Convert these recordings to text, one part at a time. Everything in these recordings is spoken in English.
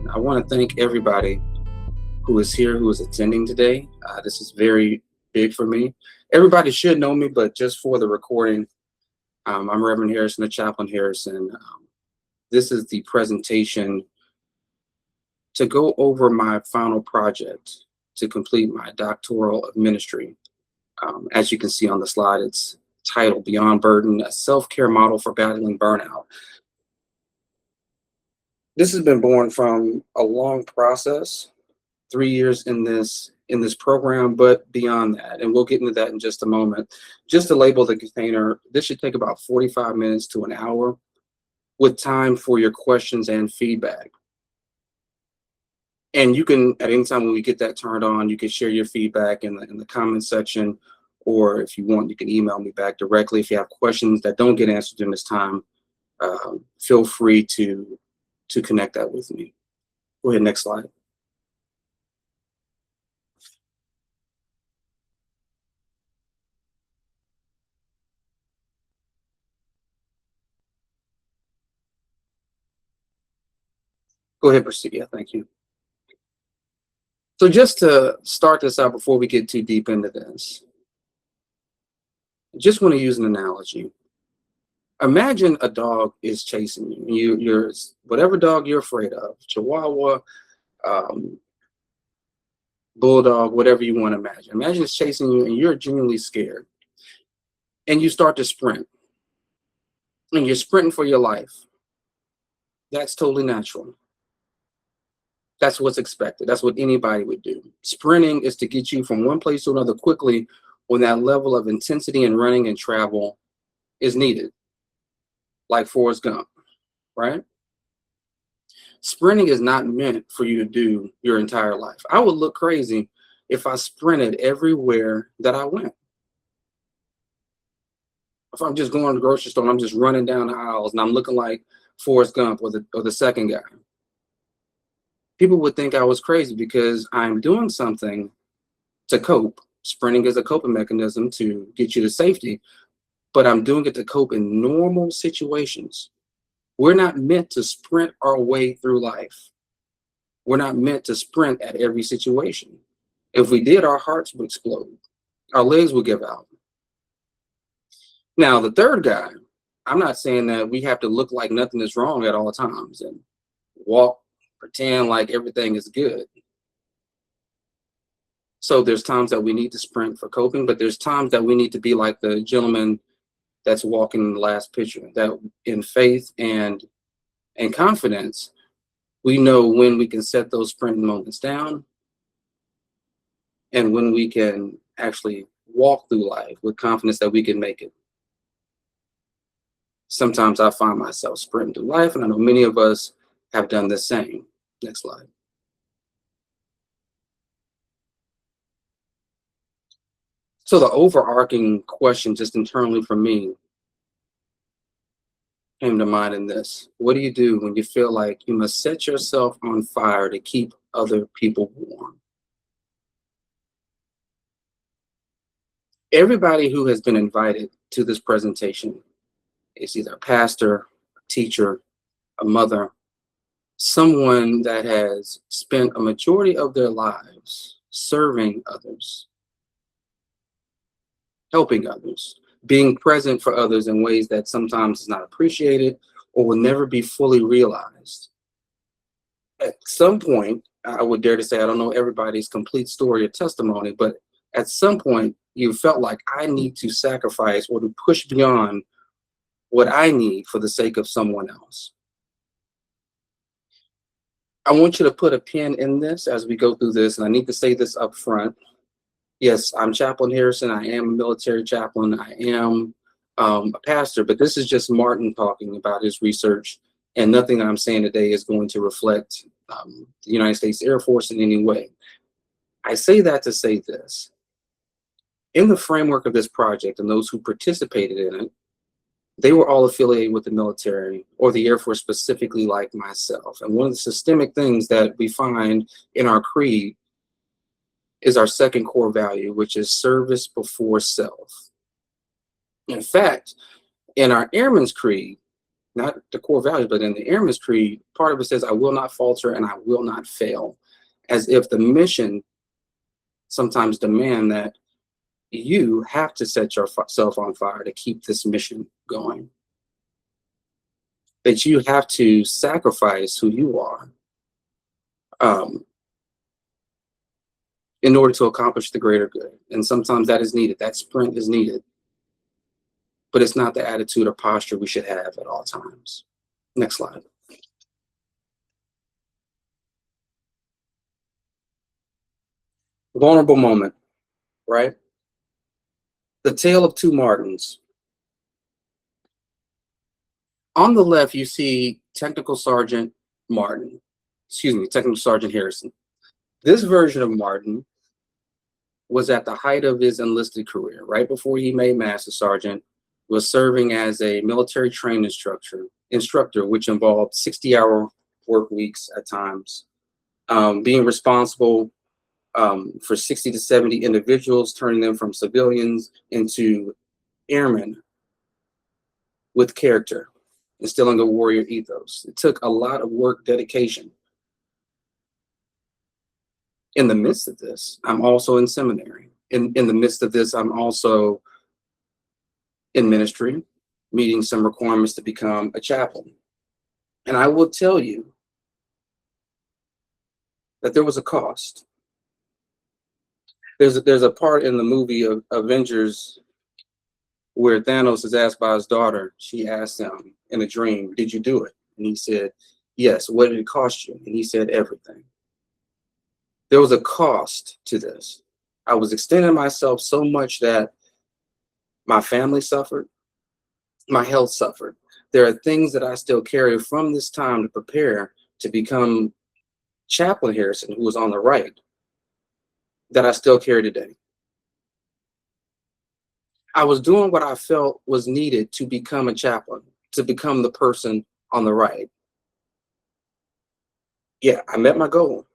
And I want to thank everybody who is here, who is attending today. This is very big for me. Everybody should know me, but just for the recording, I'm Reverend Harrison, the Chaplain Harrison. This is the presentation to go over my final project to complete my Doctorate of Ministry. As you can see on the slide, it's titled Beyond Burden, a self-care model for battling burnout. This has been born from a long process, 3 years in this program, but beyond that, and we'll get into that in just a moment. Just to label the container, this should take about 45 minutes to an hour with time for your questions and feedback. And you can, at any time when we get that turned on, you can share your feedback in the comment section, or if you want, you can email me back directly. If you have questions that don't get answered in this time, feel free to connect that with me. Go ahead, next slide. Go ahead, proceed. Yeah, thank you. So just to start this out before we get too deep into this, I just want to use an analogy. Imagine a dog is chasing you. You're whatever dog you're afraid of, Chihuahua, Bulldog, whatever you want to imagine. Imagine it's chasing you and you're genuinely scared. And you start to sprint. And you're sprinting for your life. That's totally natural. That's what's expected. That's what anybody would do. Sprinting is to get you from one place to another quickly when that level of intensity in running and travel is needed. Like Forrest Gump, right? Sprinting is not meant for you to do your entire life. I would look crazy if I sprinted everywhere that I went. If I'm just going to the grocery store and I'm just running down the aisles and I'm looking like Forrest Gump or the second guy, people would think I was crazy because I'm doing something to cope. Sprinting is a coping mechanism to get you to safety, but I'm doing it to cope in normal situations. We're not meant to sprint our way through life. We're not meant to sprint at every situation. If we did, our hearts would explode. Our legs would give out. Now, the third guy, I'm not saying that we have to look like nothing is wrong at all times and walk, pretend like everything is good. So there's times that we need to sprint for coping, but there's times that we need to be like the gentleman that's walking in the last picture, that in faith and confidence, we know when we can set those sprinting moments down and when we can actually walk through life with confidence that we can make it. Sometimes I find myself sprinting through life, and I know many of us have done the same. Next slide. So the overarching question just internally for me came to mind in this. What do you do when you feel like you must set yourself on fire to keep other people warm? Everybody who has been invited to this presentation is either a pastor, a teacher, a mother, someone that has spent a majority of their lives serving others, helping others, being present for others in ways that sometimes is not appreciated or will never be fully realized. At some point, I would dare to say, I don't know everybody's complete story or testimony, but at some point you felt like I need to sacrifice or to push beyond what I need for the sake of someone else. I want you to put a pin in this as we go through this, and I need to say this up front. Yes, I'm Chaplain Harrison. I am a military chaplain. I am a pastor, but this is just Martin talking about his research, and nothing I'm saying today is going to reflect the United States Air Force in any way. I say that to say this. In the framework of this project and those who participated in it, they were all affiliated with the military or the Air Force specifically, like myself. And one of the systemic things that we find in our creed is our second core value, which is service before self. In fact, in our Airman's Creed, not the core values, but in the Airman's Creed, part of it says, I will not falter and I will not fail, as if the mission sometimes demand that you have to set yourself on fire to keep this mission going. That you have to sacrifice who you are in order to accomplish the greater good. And sometimes that is needed. That sprint is needed. But it's not the attitude or posture we should have at all times. Next slide. Vulnerable moment, right? The tale of two Martins. On the left, you see Technical Sergeant Harrison. This version of Martin was at the height of his enlisted career, right before he made Master Sergeant, was serving as a military training instructor, which involved 60-hour work weeks at times, being responsible for 60 to 70 individuals, turning them from civilians into airmen with character, instilling a warrior ethos. It took a lot of work, dedication. In the midst of this, I'm also in seminary. In the midst of this, I'm also in ministry, meeting some requirements to become a chaplain. And I will tell you that there was a cost. There's a part in the movie of Avengers where Thanos is asked by his daughter. She asked him in a dream, did you do it? And he said, yes. What did it cost you? And he said, everything. There was a cost to this. I was extending myself so much that my family suffered, my health suffered. There are things that I still carry from this time to prepare to become Chaplain Harrison, who was on the right, that I still carry today. I was doing what I felt was needed to become a chaplain, to become the person on the right. Yeah, I met my goal.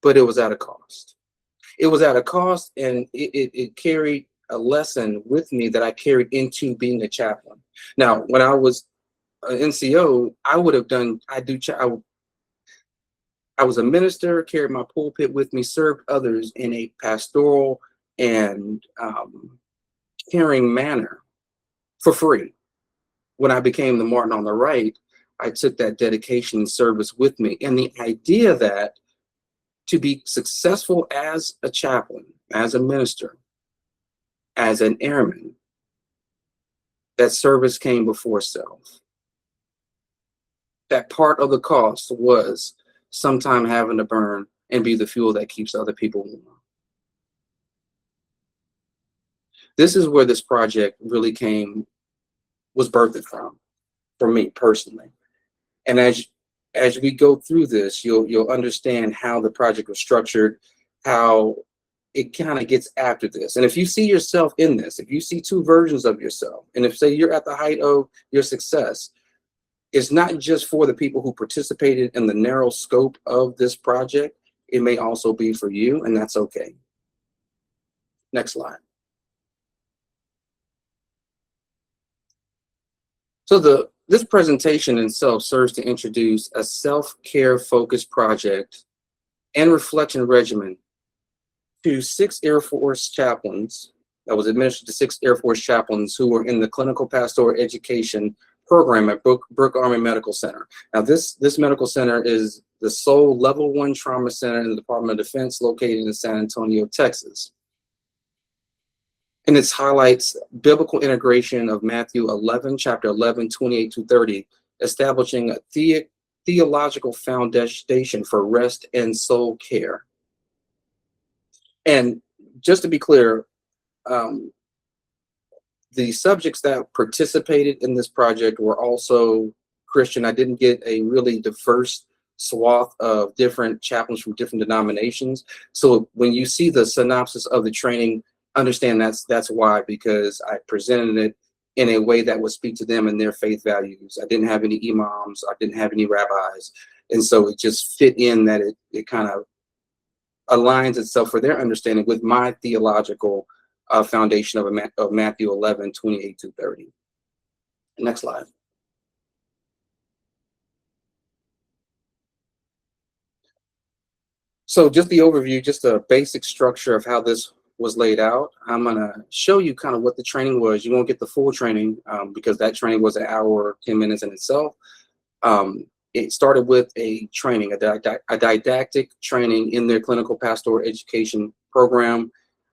But it was at a cost. It was at a cost, and it carried a lesson with me that I carried into being a chaplain. Now, when I was an NCO, I was a minister, carried my pulpit with me, served others in a pastoral and caring manner for free. When I became the Martin on the right, I took that dedication and service with me. And the idea that to be successful as a chaplain, as a minister, as an airman, that service came before self. That part of the cost was sometime having to burn and be the fuel that keeps other people warm. This is where this project really was birthed from, for me personally. And as we go through this, you'll understand how the project was structured, how it kind of gets after this. And if you see yourself in this, if you see two versions of yourself, and if say you're at the height of your success, it's not just for the people who participated in the narrow scope of this project. It may also be for you, and that's okay. Next slide. So this presentation itself serves to introduce a self-care focused project and reflection regimen to 6 Air Force chaplains that was administered to 6 Air Force chaplains who were in the clinical pastoral education program at Brooke Army Medical Center. Now, this medical center is the sole level 1 trauma center in the Department of Defense located in San Antonio, Texas. And it highlights biblical integration of Matthew 11, chapter 11, 28 to 30, establishing a theological foundation for rest and soul care. And just to be clear, the subjects that participated in this project were also Christian. I didn't get a really diverse swath of different chaplains from different denominations. So when you see the synopsis of the training, understand that's why, because I presented it in a way that would speak to them and their faith values. I didn't have any imams, I didn't have any rabbis. And so it just fit in that it kind of aligns itself for their understanding with my theological foundation of Matthew 11:28-30. Next slide. So just the overview, just a basic structure of how this was laid out. I'm going to show you kind of what the training was. You won't get the full training because that training was an hour or 10 minutes in itself. It started with a training, a didactic training in their clinical pastoral education program,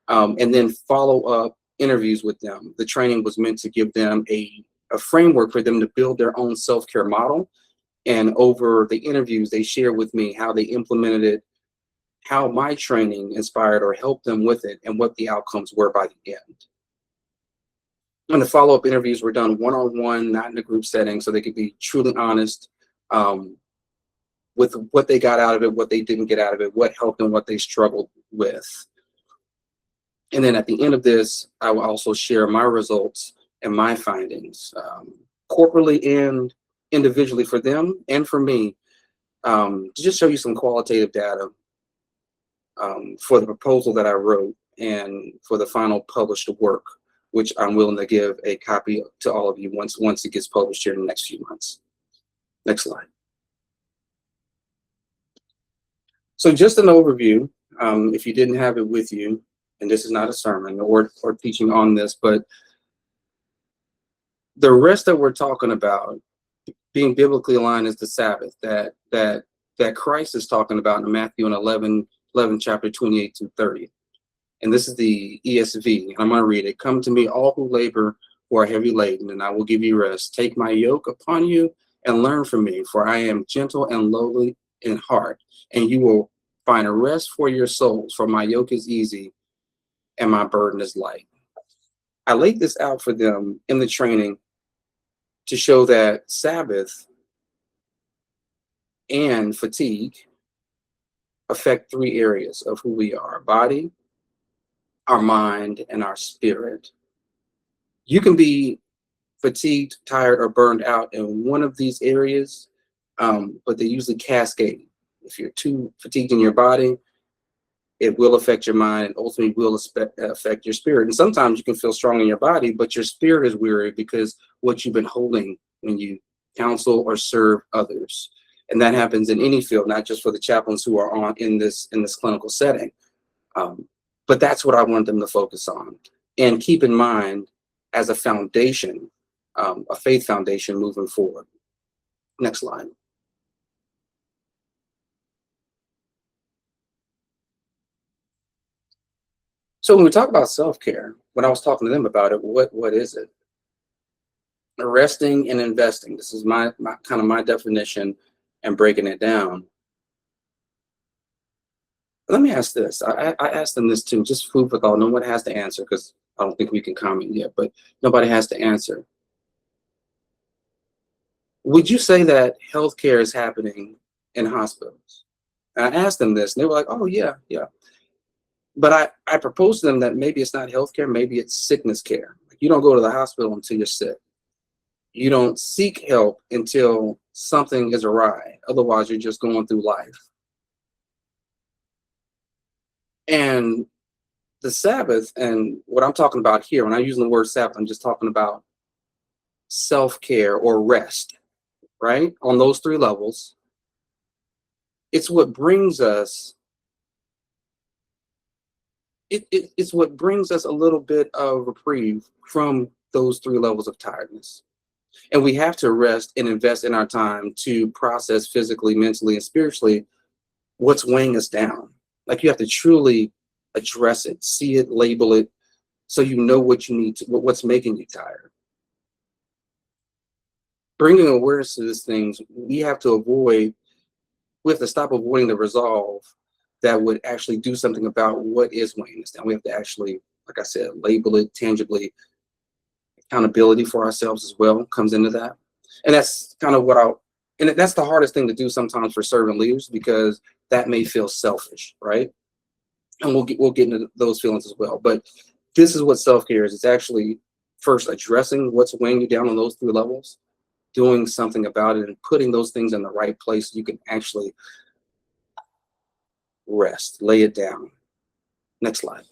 and then follow-up interviews with them. The training was meant to give them a framework for them to build their own self-care model. And over the interviews, they shared with me how they implemented it, how my training inspired or helped them with it, and what the outcomes were by the end. And the follow-up interviews were done one-on-one, not in a group setting, so they could be truly honest with what they got out of it, what they didn't get out of it, what helped and what they struggled with. And then at the end of this, I will also share my results and my findings, corporately and individually for them and for me, to just show you some qualitative data for the proposal that I wrote and for the final published work, which I'm willing to give a copy to all of you once it gets published here in the next few months. Next slide. So just an overview, if you didn't have it with you, and this is not a sermon or teaching on this, but the rest that we're talking about being biblically aligned is the Sabbath that Christ is talking about in Matthew 11 chapter 28-30. And this is the ESV. I'm going to read it. Come to me, all who labor who are heavy laden, and I will give you rest. Take my yoke upon you and learn from me, for I am gentle and lowly in heart, and you will find a rest for your souls, for my yoke is easy and my burden is light. I laid this out for them in the training to show that Sabbath and fatigue affect three areas of who we are: our body, our mind, and our spirit. You can be fatigued, tired, or burned out in one of these areas, but they usually cascade. If you're too fatigued in your body, it will affect your mind and ultimately will affect your spirit. And sometimes you can feel strong in your body, but your spirit is weary because what you've been holding when you counsel or serve others. And that happens in any field, not just for the chaplains who are in this clinical setting. But that's what I want them to focus on and keep in mind as a foundation, a faith foundation moving forward. Next slide. So when we talk about self-care, when I was talking to them about it, what is it? Resting and investing. This is my kind of my definition and breaking it down. Let me ask this. I asked them this too, just food for thought. No one has to answer because I don't think we can comment yet, but nobody has to answer. Would you say that healthcare is happening in hospitals? And I asked them this, and they were like, oh, yeah. But I proposed to them that maybe it's not healthcare, maybe it's sickness care. You don't go to the hospital until you're sick. You don't seek help until something is awry. Otherwise, you're just going through life. And the Sabbath, and what I'm talking about here, when I use the word Sabbath, I'm just talking about self-care or rest, right? On those three levels. It's what brings us, it's what brings us a little bit of reprieve from those three levels of tiredness. And we have to rest and invest in our time to process physically, mentally, and spiritually what's weighing us down. Like you have to truly address it, see it, label it, so you know what you need to, what's making you tired. Bringing awareness to these things, we have to stop avoiding the resolve that would actually do something about what is weighing us down. We have to actually, like I said, label it tangibly. Accountability for ourselves as well comes into that. And that's kind of and that's the hardest thing to do sometimes for servant leaders, because that may feel selfish, right? And we'll get into those feelings as well. But this is what self-care is. It's actually first addressing what's weighing you down on those three levels, doing something about it, and putting those things in the right place so you can actually rest, lay it down. Next slide.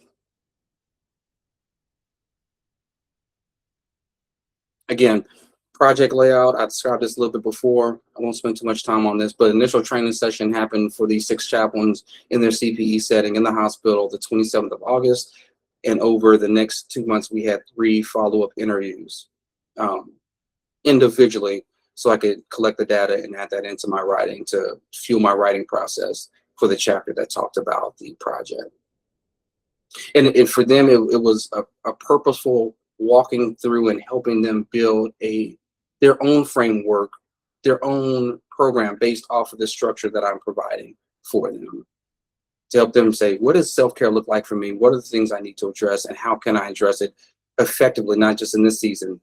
Again, project layout, I described this a little bit before. I won't spend too much time on this, but initial training session happened for these 6 chaplains in their CPE setting in the hospital the 27th of August. And over the next 2 months, we had 3 follow-up interviews individually, so I could collect the data and add that into my writing to fuel my writing process for the chapter that talked about the project. And for them, it was a purposeful walking through and helping them build their own framework, their own program based off of the structure that I'm providing for them, to help them say, what does self-care look like for me? What are the things I need to address, and how can I address it effectively, not just in this season,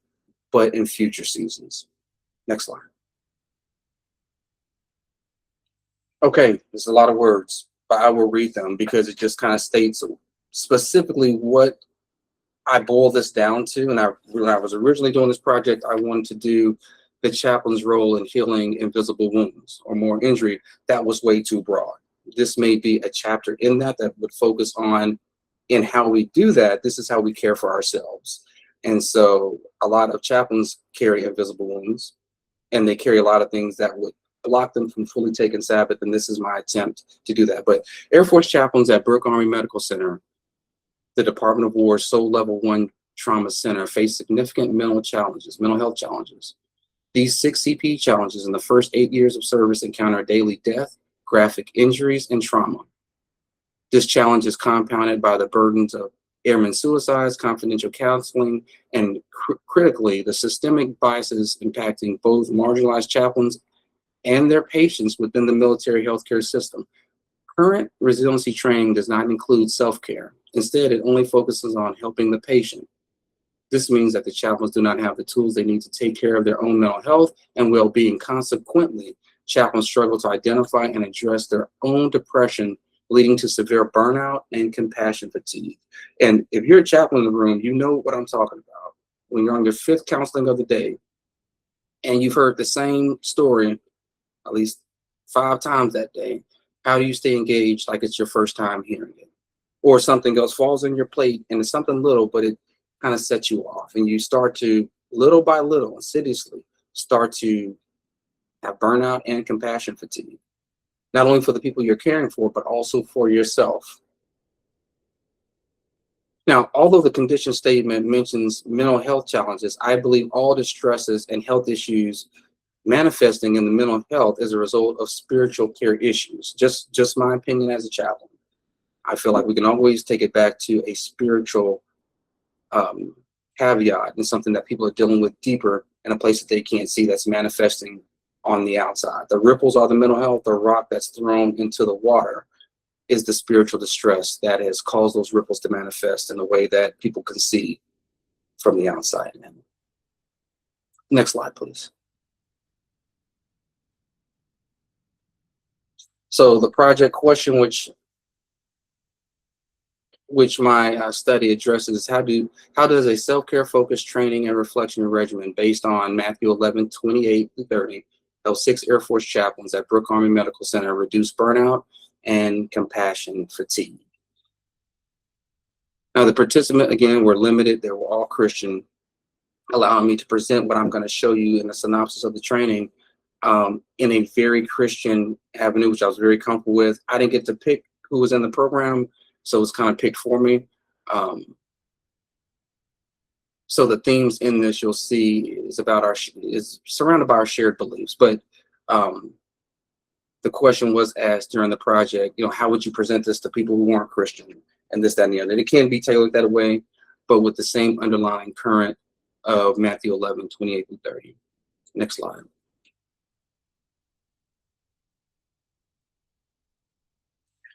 but in future seasons? Next slide. Okay, there's a lot of words, but I will read them because it just kind of states specifically what I boil this down to. And when I was originally doing this project, I wanted to do the chaplain's role in healing invisible wounds or more injury. That was way too broad. This may be a chapter in that would focus on in how we do that. This is how we care for ourselves. And so a lot of chaplains carry invisible wounds, and they carry a lot of things that would block them from fully taking Sabbath. And this is my attempt to do that. But Air Force chaplains at Brooke Army Medical Center, the Department of War's sole level 1 trauma center, face significant mental health challenges. These 6 CPE challenges in the first 8 years of service encounter daily death, graphic injuries, and trauma. This challenge is compounded by the burdens of airman suicides, confidential counseling, and critically, the systemic biases impacting both marginalized chaplains and their patients within the military healthcare system. Current resiliency training does not include self-care. Instead, it only focuses on helping the patient. This means that the chaplains do not have the tools they need to take care of their own mental health and well-being. Consequently, chaplains struggle to identify and address their own depression, leading to severe burnout and compassion fatigue. And if you're a chaplain in the room, you know what I'm talking about. When you're on your 5th counseling of the day, and you've heard the same story at least 5 times that day, how do you stay engaged like it's your first time hearing it? Or something else falls on your plate and it's something little, but it kind of sets you off, and you start to, little by little, insidiously, start to have burnout and compassion fatigue, not only for the people you're caring for, but also for yourself. Now, although the condition statement mentions mental health challenges, I believe all distresses and health issues manifesting in the mental health as a result of spiritual care issues. Just my opinion as a chaplain. I feel like we can always take it back to a spiritual caveat and something that people are dealing with deeper in a place that they can't see that's manifesting on the outside. The ripples are the mental health. The rock that's thrown into the water is the spiritual distress that has caused those ripples to manifest in a way that people can see from the outside. Next slide, please. So the project question, which my study addresses, is how does a self-care focused training and reflection regimen based on Matthew 11:28-30 help 6 Air Force chaplains at Brooke Army Medical Center reduce burnout and compassion fatigue. Now, the participants, again, were limited. They were all Christian, allowing me to present what I'm going to show you in the synopsis of the training in a very Christian avenue, which I was very comfortable with. I didn't get to pick who was in the program, so it's kind of picked for me. So the themes in this you'll see is surrounded by our shared beliefs. But the question was asked during the project, how would you present this to people who weren't Christian, and this, that, and the other. And it can be tailored that way, but with the same underlying current of Matthew 11:28-30. Next slide.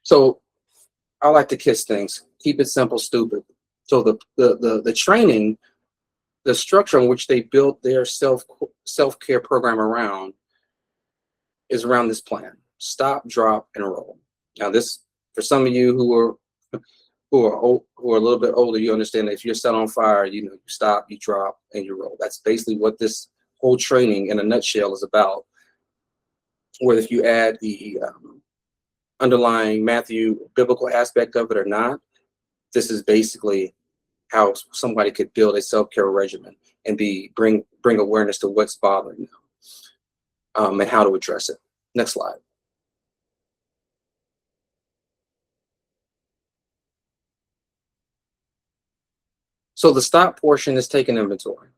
So I like to kiss things. Keep it simple, stupid. So the training, the structure in which they built their self-care program around is around this plan: stop, drop, and roll. Now, this, for some of you who are a little bit older, you understand that if you're set on fire, you stop, you drop, and you roll. That's basically what this whole training in a nutshell is about. Whether if you add the underlying Matthew biblical aspect of it or not, this is basically how somebody could build a self-care regimen and bring awareness to what's bothering them, and how to address it. Next slide. So the stop portion is taking inventory.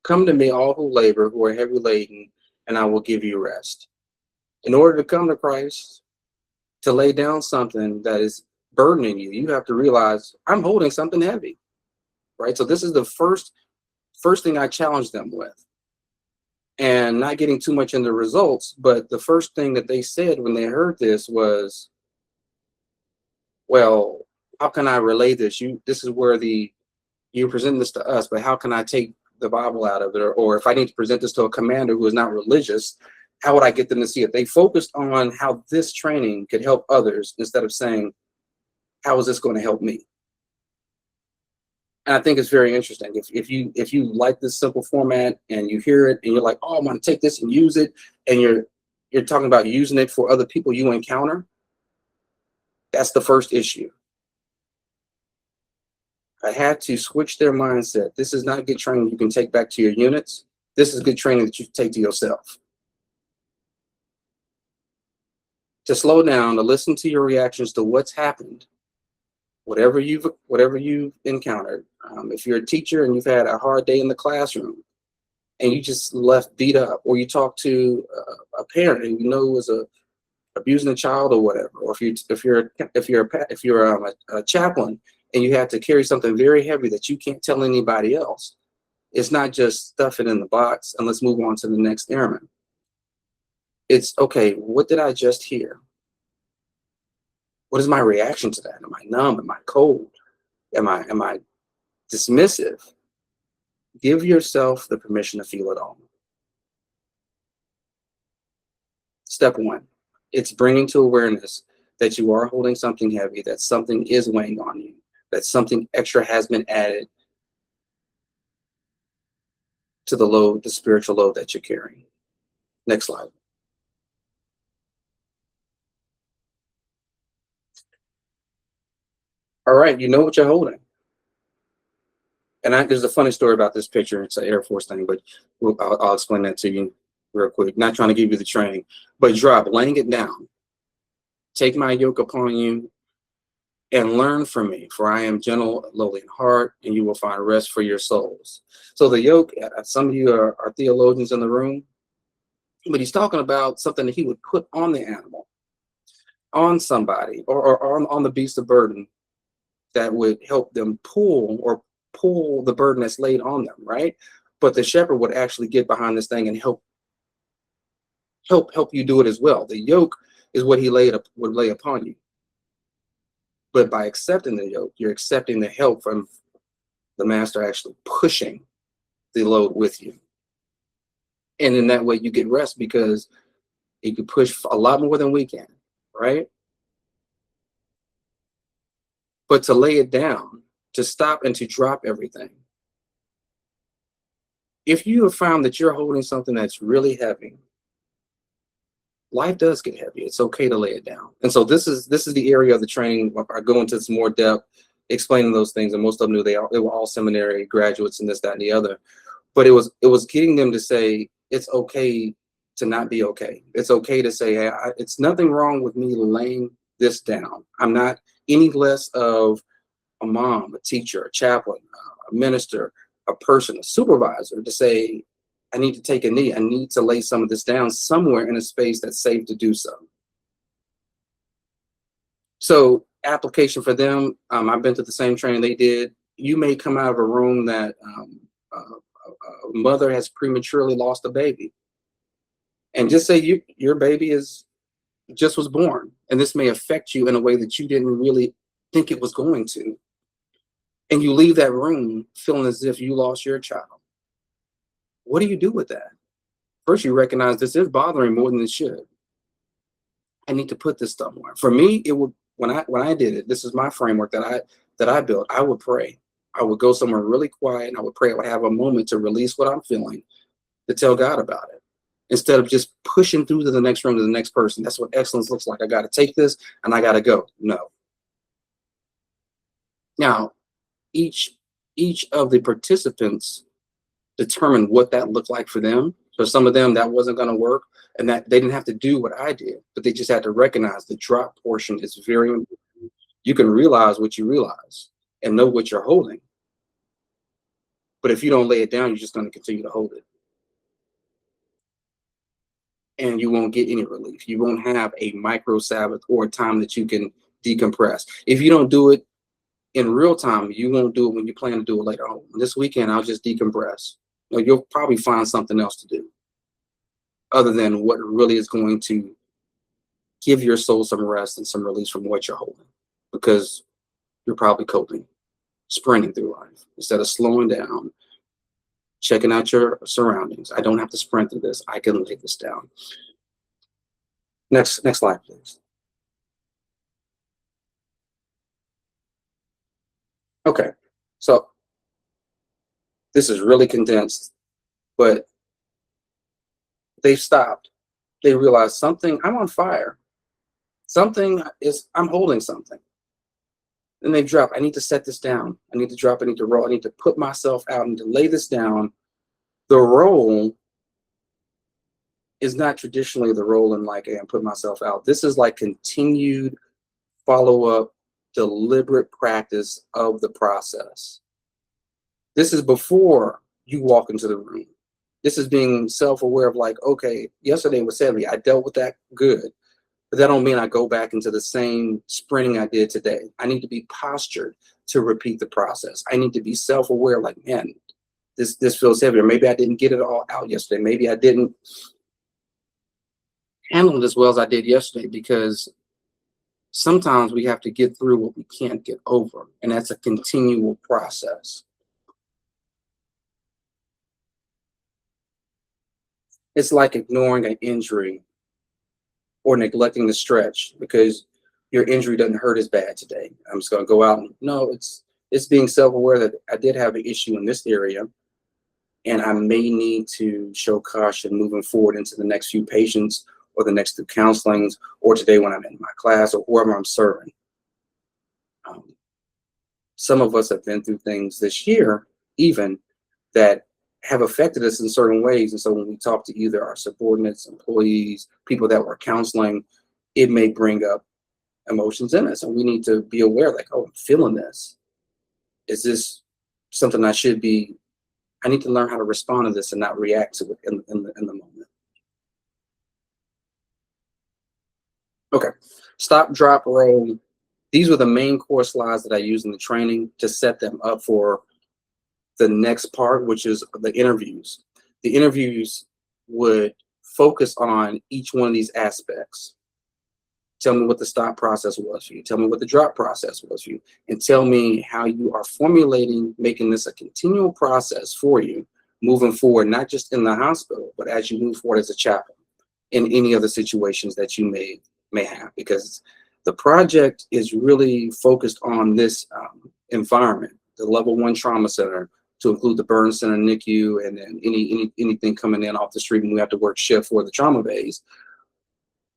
Come to me, all who labor, who are heavy laden, and I will give you rest. In order to come to Christ, to lay down something that is burdening you, you have to realize I'm holding something heavy, right? So this is the first thing I challenge them with. And not getting too much into results, but the first thing that they said when they heard this was, well, how can I relay this? This is where you present this to us, but how can I take the Bible out of it? Or if I need to present this to a commander who is not religious, how would I get them to see it? They focused on how this training could help others instead of saying, how is this going to help me? And I think it's very interesting. If you like this simple format and you hear it and you're like, oh, I'm going to take this and use it, and you're talking about using it for other people you encounter, that's the first issue. I had to switch their mindset. This is not good training you can take back to your units. This is good training that you take to yourself. To slow down, to listen to your reactions to what's happened, whatever you've encountered. If you're a teacher and you've had a hard day in the classroom and you just left beat up, or you talk to a parent and you know was abusing a child or whatever, or if you're a chaplain and you have to carry something very heavy that you can't tell anybody else, it's not just stuff it in the box and let's move on to the next airman. It's okay, what did I just hear? What is my reaction to that? Am I numb? Am I cold? Am I dismissive? Give yourself the permission to feel it all. Step one, it's bringing to awareness that you are holding something heavy, that something is weighing on you, that something extra has been added to the load, the spiritual load that you're carrying. Next slide. All right, you know what you're holding. And there's a funny story about this picture. It's an Air Force thing, but I'll explain that to you real quick. Not trying to give you the training, but laying it down. Take my yoke upon you and learn from me, for I am gentle, lowly in heart, and you will find rest for your souls. So the yoke, some of you are theologians in the room, but he's talking about something that he would put on the animal, on somebody, or on the beast of burden that would help them pull the burden that's laid on them, right? But the shepherd would actually get behind this thing and help you do it as well. The yoke is what he would lay upon you. But by accepting the yoke, you're accepting the help from the master actually pushing the load with you. And in that way, you get rest because he can push a lot more than we can, right? But to lay it down, to stop and to drop everything. If you have found that you're holding something that's really heavy, life does get heavy. It's okay to lay it down. And so this is the area of the training where I go into some more depth, explaining those things. And most of them knew they were all seminary graduates and this, that, and the other. But it was getting them to say it's okay to not be okay. It's okay to say, hey, it's nothing wrong with me laying this down. I'm not any less of a mom, a teacher, a chaplain, a minister, a person, a supervisor, to say, I need to take a knee. I need to lay some of this down somewhere in a space that's safe to do so. So application for them, I've been to the same training they did. You may come out of a room that a mother has prematurely lost a baby. And just say your baby just was born. And this may affect you in a way that you didn't really think it was going to. And you leave that room feeling as if you lost your child. What do you do with that? First, you recognize this is bothering more than it should. I need to put this somewhere. For me, it would when I did it. This is my framework that I built. I would pray. I would go somewhere really quiet, and I would pray. I would have a moment to release what I'm feeling, to tell God about it, instead of just pushing through to the next room to the next person. That's what excellence looks like. I got to take this and I got to go. No. Now, each each of the participants determined what that looked like for them. So some of them that wasn't going to work, and that they didn't have to do what I did, but they just had to recognize the drop portion is very important. You can realize what you realize and know what you're holding. But if you don't lay it down, you're just going to continue to hold it. And you won't get any relief. You won't have a micro Sabbath or a time that you can decompress. If you don't do it in real time, you won't do it when you plan to do it later on. This weekend, I'll just decompress. You'll probably find something else to do other than what really is going to give your soul some rest and some release from what you're holding, because you're probably coping, sprinting through life instead of slowing down, checking out your surroundings. I don't have to sprint through this. I can lay this down. Next slide, please. Okay, so this is really condensed, but they've stopped. They realized something, I'm on fire. Something is, I'm holding something. Then they drop, I need to set this down. I need to drop, I need to roll, I need to put myself out, I need to lay this down. The role is not traditionally the role in like, hey, I'm putting myself out. This is like continued follow-up, deliberate practice of the process. This is before you walk into the room. This is being self-aware of like, okay, yesterday was heavy. I dealt with that good. But that don't mean I go back into the same sprinting I did today. I need to be postured to repeat the process. I need to be self-aware, like, man, this feels heavier. Maybe I didn't get it all out yesterday. Maybe I didn't handle it as well as I did yesterday, because sometimes we have to get through what we can't get over. And that's a continual process. It's like ignoring an injury or neglecting the stretch because your injury doesn't hurt as bad today. I'm just going to go out and no, it's being self-aware that I did have an issue in this area, and I may need to show caution moving forward into the next few patients or the next few counselings or today when I'm in my class or whoever I'm serving. Some of us have been through things this year even that have affected us in certain ways. And so when we talk to either our subordinates, employees, people that we're counseling, it may bring up emotions in us. And we need to be aware, like, oh, I'm feeling this. Is this something I need to learn how to respond to this and not react to it in the moment. Okay, stop, drop, roll. These were the main core slides that I used in the training to set them up for the next part, which is the interviews. The interviews would focus on each one of these aspects. Tell me what the stop process was for you. Tell me what the drop process was for you. And tell me how you are formulating, making this a continual process for you moving forward, not just in the hospital, but as you move forward as a chaplain in any other situations that you may have. Because the project is really focused on this environment, the level 1 trauma center, to include the burn center, NICU, and then anything coming in off the street when we have to work shift for the trauma bays.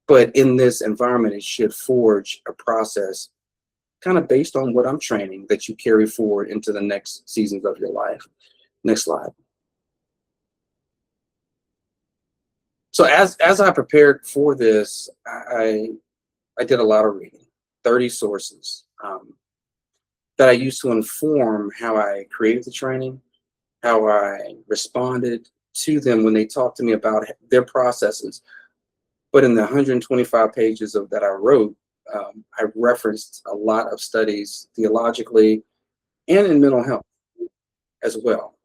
But in this environment, it should forge a process kind of based on what I'm training that you carry forward into the next seasons of your life. Next slide. So as I prepared for this, I did a lot of reading, 30 sources that I used to inform how I created the training, how I responded to them when they talked to me about their processes. But in the 125 pages that I wrote, I referenced a lot of studies theologically and in mental health as well.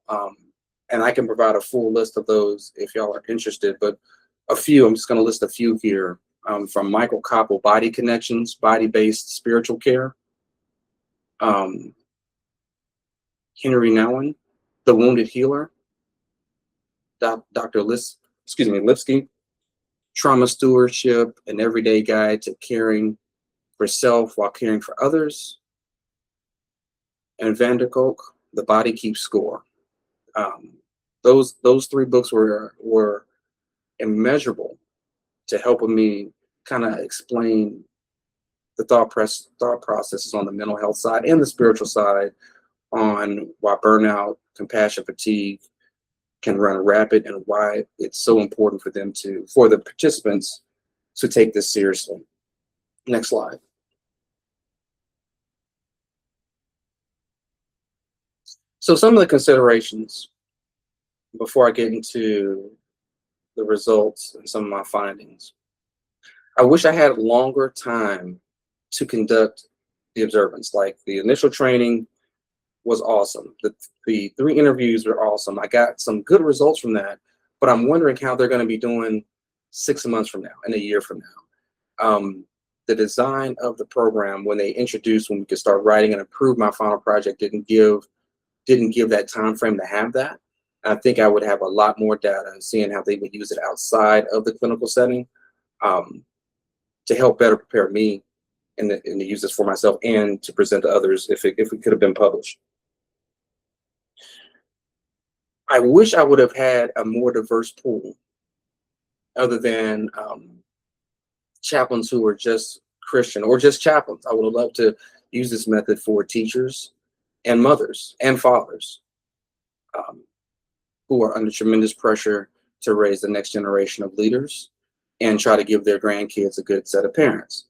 And I can provide a full list of those if y'all are interested, but I'm just going to list a few here from Michael Koppel, Body Connections, Body-Based Spiritual Care. Henry Nouwen, The Wounded Healer. Dr. Lipsky, Trauma Stewardship, An Everyday Guide to Caring for Self While Caring for Others. And Van der Kolk, The Body Keeps Score. Those 3 books were immeasurable to helping me kind of explain the thought processes on the mental health side and the spiritual side on why burnout, compassion fatigue can run rapid and why it's so important for the participants to take this seriously. Next slide. So some of the considerations before I get into the results and some of my findings. I wish I had longer time to conduct the observance. Like the initial training was awesome. The 3 interviews were awesome. I got some good results from that, but I'm wondering how they're going to be doing 6 months from now and a year from now. The design of the program when we could start writing and approve my final project didn't give that time frame to have that. I think I would have a lot more data and seeing how they would use it outside of the clinical setting to help better prepare me and to use this for myself and to present to others if it could have been published. I wish I would have had a more diverse pool other than chaplains who are just Christian or just chaplains. I would have loved to use this method for teachers and mothers and fathers who are under tremendous pressure to raise the next generation of leaders and try to give their grandkids a good set of parents.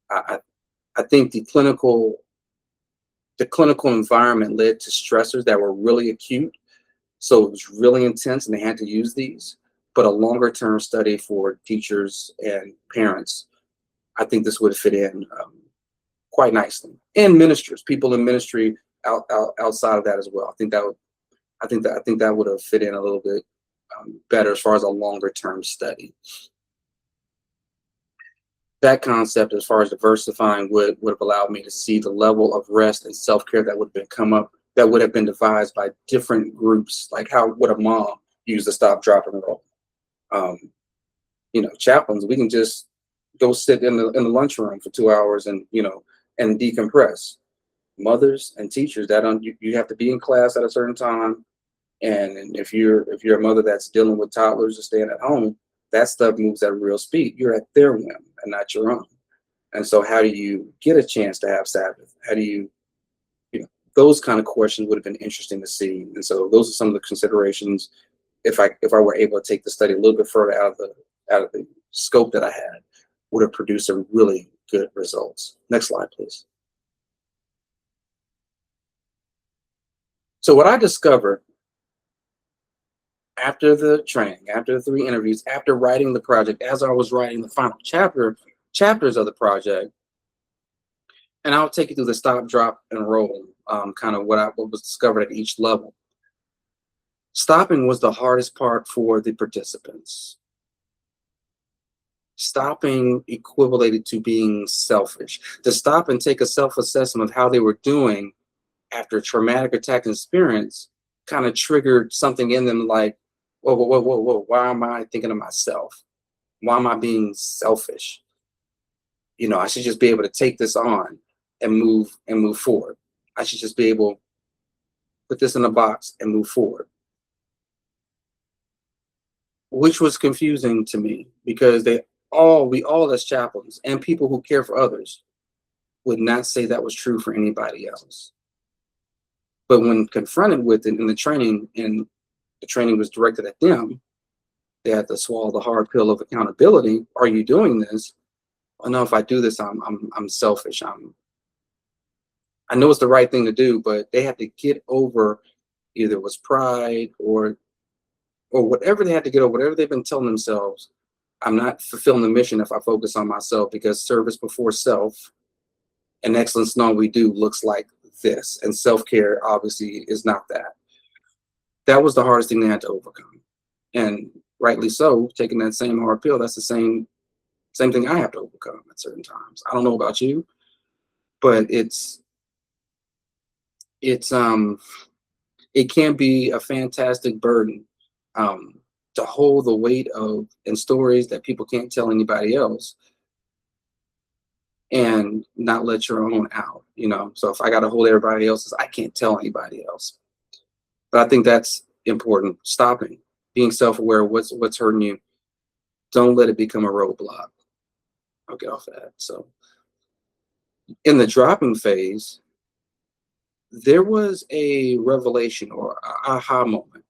I think the clinical environment led to stressors that were really acute. So it was really intense and they had to use these, but a longer term study for teachers and parents, I think this would fit in quite nicely. And ministers, people in ministry outside of that as well. I think that would have fit in a little bit better as far as a longer term study. That concept, as far as diversifying, would have allowed me to see the level of rest and self-care that would have been devised by different groups, like how would a mom use the stop, drop, and roll? Chaplains, we can just go sit in the lunchroom for 2 hours and decompress. Mothers and teachers, you have to be in class at a certain time, and if you're a mother that's dealing with toddlers or staying at home, that stuff moves at real speed. You're at their whim and not your own. And so how do you get a chance to have Sabbath? How do you those kind of questions would have been interesting to see. And so those are some of the considerations. If I were able to take the study a little bit further out of the scope that I had, would have produced some really good results. Next slide, please. So what I discovered after the training, after the 3 interviews, after writing the project, as I was writing the final chapters of the project, and I'll take you through the stop, drop, and roll, kind of what was discovered at each level. Stopping was the hardest part for the participants. Stopping equivalated to being selfish. To stop and take a self-assessment of how they were doing after a traumatic attack experience kind of triggered something in them like, whoa, why am I thinking of myself? Why am I being selfish? I should just be able to take this on and move forward. I should just be able to put this in a box and move forward. Which was confusing to me because we all as chaplains and people who care for others would not say that was true for anybody else. But when confronted with it in the training, and the training was directed at them, they had to swallow the hard pill of accountability. Are you doing this? I know if I do this, I'm selfish. I know it's the right thing to do, but they had to get over either it was pride or whatever they had to get over, whatever they've been telling themselves. I'm not fulfilling the mission if I focus on myself, because service before self and excellence in all we do looks like this. And self-care obviously is not that. That was the hardest thing they had to overcome. And rightly so, taking that same hard pill, that's the same thing I have to overcome at certain times. I don't know about you, but it can be a fantastic burden to hold the weight of and stories that people can't tell anybody else and not let your own out, So if I got to hold everybody else's, I can't tell anybody else. But I think that's important. Stopping, being self-aware of what's hurting you. Don't let it become a roadblock. I'll get off that. So in the dropping phase, there was a revelation or a aha moment.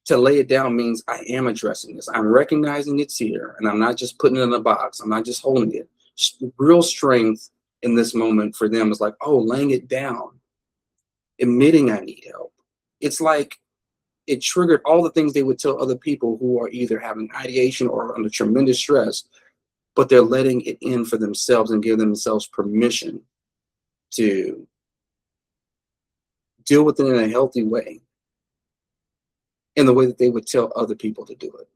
To lay it down means I am addressing this. I'm recognizing it's here, and I'm not just putting it in a box. I'm not just holding it. Real strength in this moment for them is like, oh, laying it down, admitting I need help. It's like it triggered all the things they would tell other people who are either having ideation or under tremendous stress, but they're letting it in for themselves and give themselves permission to deal with it in a healthy way, in the way that they would tell other people to do it.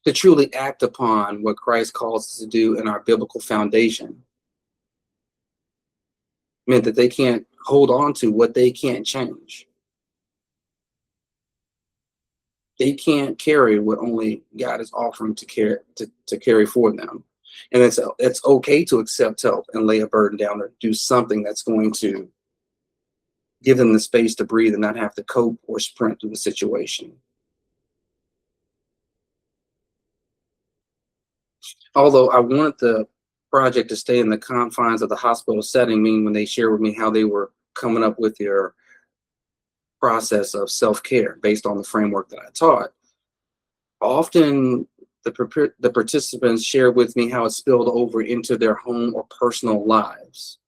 To truly act upon what Christ calls us to do in our biblical foundation meant that they can't hold on to what they can't change. They can't carry what only God is offering to carry for them. And it's okay to accept help and lay a burden down or do something that's going to give them the space to breathe and not have to cope or sprint through the situation. Although I wanted the project to stay in the confines of the hospital setting, meaning when they shared with me how they were coming up with their process of self-care based on the framework that I taught, often the participants shared with me how it spilled over into their home or personal lives.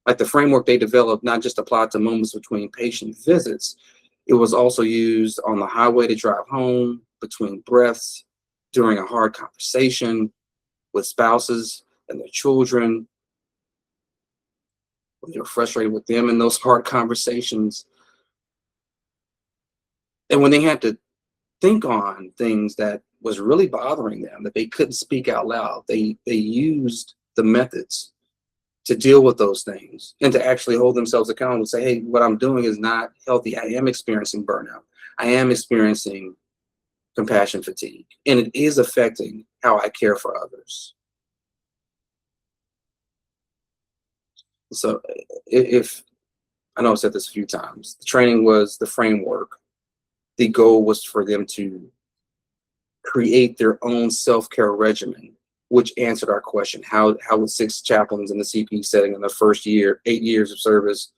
Like the framework they developed not just applied to moments between patient visits, it was also used on the highway to drive home, between breaths, during a hard conversation with spouses and their children, when you're frustrated with them in those hard conversations. And when they had to think on things that was really bothering them, that they couldn't speak out loud, they used the methods to deal with those things and to actually hold themselves accountable and say, hey, what I'm doing is not healthy. I am experiencing burnout. I am experiencing compassion fatigue, and it is affecting how I care for others. So if I know I've said this a few times, the training was the framework. The goal was for them to create their own self-care regimen, which answered our question: how would 6 chaplains in the CP setting in the first year, 8 years of service,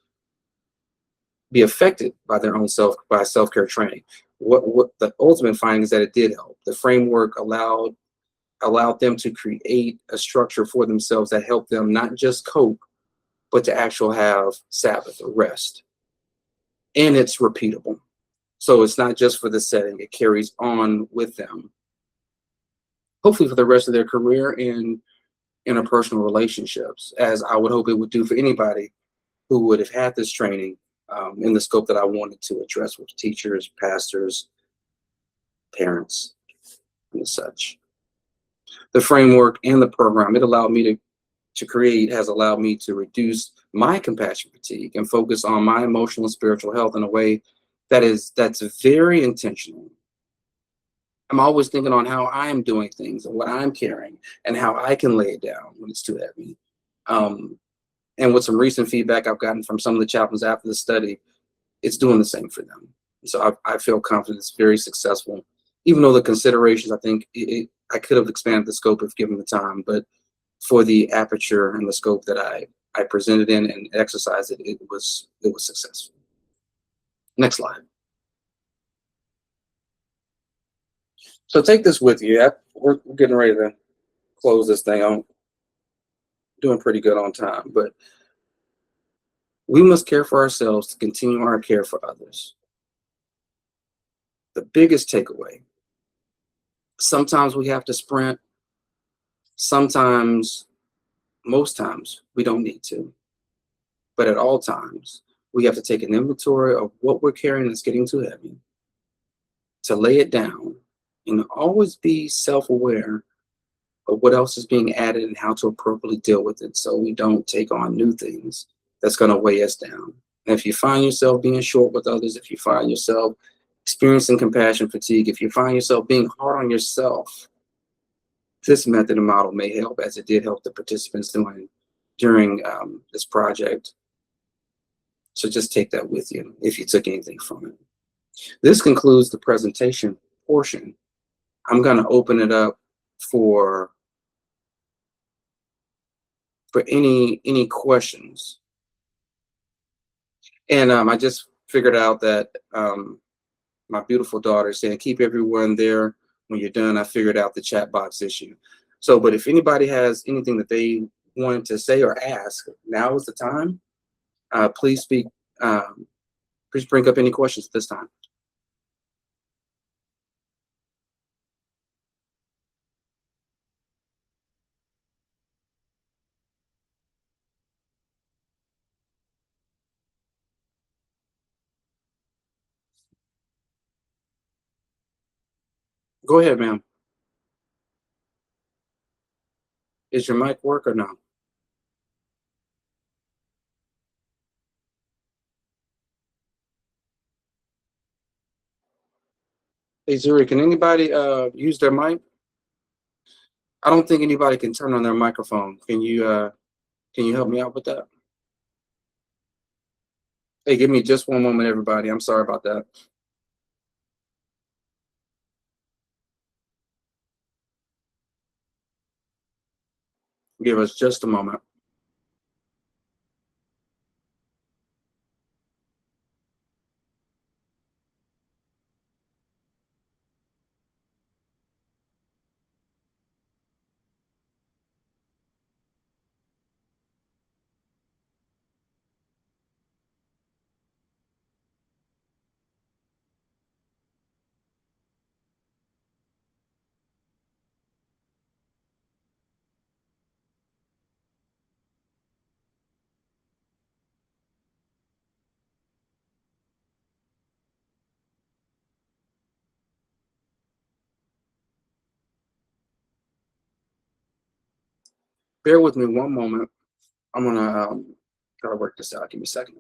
be affected by their own self-care training? What the ultimate finding is that it did help. The framework allowed them to create a structure for themselves that helped them not just cope, but to actually have Sabbath or rest. And it's repeatable. So it's not just for the setting, it carries on with them, hopefully for the rest of their career and interpersonal relationships, as I would hope it would do for anybody who would have had this training in the scope that I wanted to address with teachers, pastors, parents, and such. The framework and the program it allowed me to create has allowed me to reduce my compassion fatigue and focus on my emotional and spiritual health in a way that's very intentional. I'm always thinking on how I'm doing things and what I'm carrying and how I can lay it down when it's too heavy. And with some recent feedback I've gotten from some of the chaplains after the study, it's doing the same for them. So I feel confident it's very successful, even though the considerations, I think I could have expanded the scope if given the time, but for the aperture and the scope that I presented in and exercised it was successful. Next slide. So take this with you. We're getting ready to close this thing. I'm doing pretty good on time, but we must care for ourselves to continue our care for others. The biggest takeaway: sometimes we have to sprint. Sometimes, most times, we don't need to. But at all times, we have to take an inventory of what we're carrying that's getting too heavy, to lay it down, and always be self-aware of what else is being added and how to appropriately deal with it, so we don't take on new things that's going to weigh us down. And if you find yourself being short with others, if you find yourself experiencing compassion fatigue, if you find yourself being hard on yourself, this method and model may help, as it did help the participants during this project. So just take that with you if you took anything from it. This concludes the presentation portion. I'm going to open it up for any questions And I just figured out that my beautiful daughter saying, keep everyone there when you're done. I figured out the chat box issue. So, but if anybody has anything that they wanted to say or ask, now is the time. Please speak. Please bring up any questions this time. Go ahead, ma'am. Is your mic work or no? Hey, Zuri, can anybody use their mic? I don't think anybody can turn on their microphone. Can you help me out with that? Hey, give me just one moment, everybody. I'm sorry about that. Give us just a moment. Bear with me one moment. I'm gonna try to work this out. Give me a second.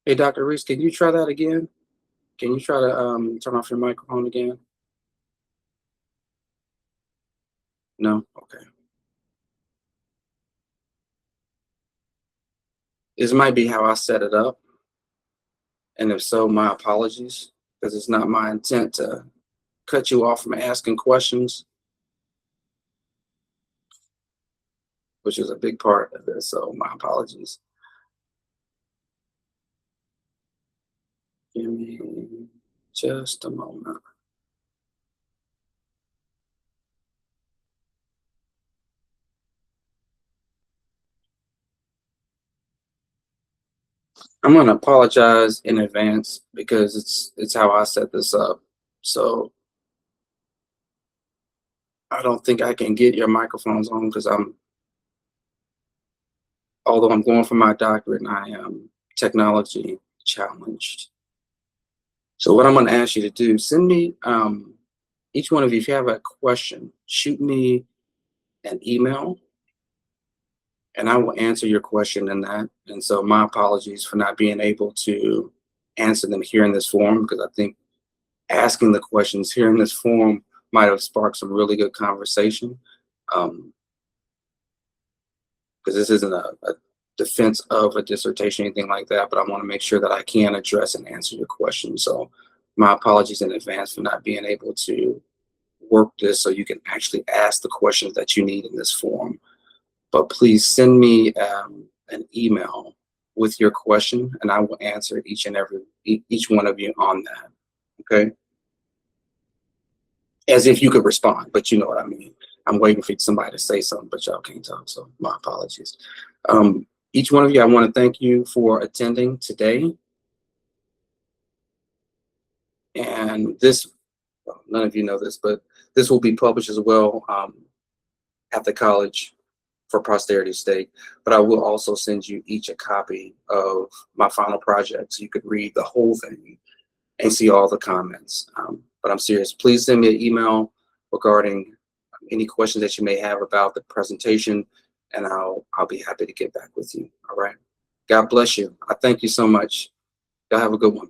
Hey, Dr. Reese, can you try that again? Can you try to turn off your microphone again? No? Okay. This might be how I set it up. And if so, my apologies, because it's not my intent to cut you off from asking questions, which is a big part of this. So my apologies. Give me just a moment. I'm gonna apologize in advance because it's how I set this up. So I don't think I can get your microphones on because although I'm going for my doctorate and I am technology challenged. So what I'm gonna ask you to do, send me, each one of you, if you have a question, shoot me an email and I will answer your question in that. And so my apologies for not being able to answer them here in this forum, because I think asking the questions here in this forum might have sparked some really good conversation. Because this isn't a defense of a dissertation or anything like that, but I want to make sure that I can address and answer your questions. So my apologies in advance for not being able to work this so you can actually ask the questions that you need in this forum. But please send me an email with your question and I will answer each one of you on that. Okay. As if you could respond, but you know what I mean. I'm waiting for somebody to say something, but y'all can't talk, so my apologies. Each one of you, I want to thank you for attending today. And this, well, none of you know this, but this will be published as well at the college for posterity's sake. But I will also send you each a copy of my final project so you could read the whole thing and see all the comments. But I'm serious. Please send me an email regarding any questions that you may have about the presentation, and I'll be happy to get back with you. All right. God bless you. I thank you so much. Y'all have a good one.